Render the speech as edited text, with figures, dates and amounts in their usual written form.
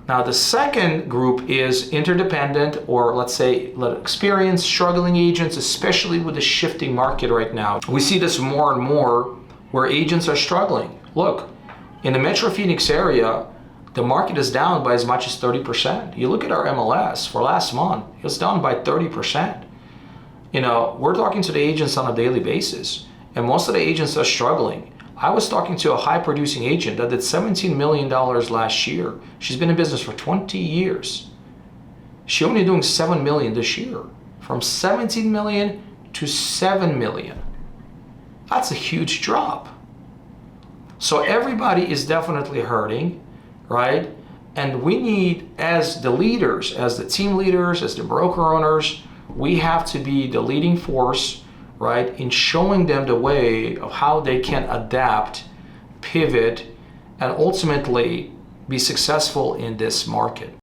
Now, the second group is interdependent, or let's say experienced struggling agents, especially with the shifting market right now. We see this more and more where agents are struggling. Look, in the Metro Phoenix area, the market is down by as much as 30%. You look at our MLS for last month, it was down by 30%. You know, we're talking to the agents on a daily basis, and most of the agents are struggling. I was talking to a high producing agent that did $17 million last year. She's been in business for 20 years. She's only doing $7 million this year. From 17 million to 7 million. That's a huge drop. So everybody is definitely hurting, right? And we need, as the leaders, as the team leaders, as the broker owners, we have to be the leading force, right, in showing them the way of how they can adapt, pivot, and ultimately be successful in this market.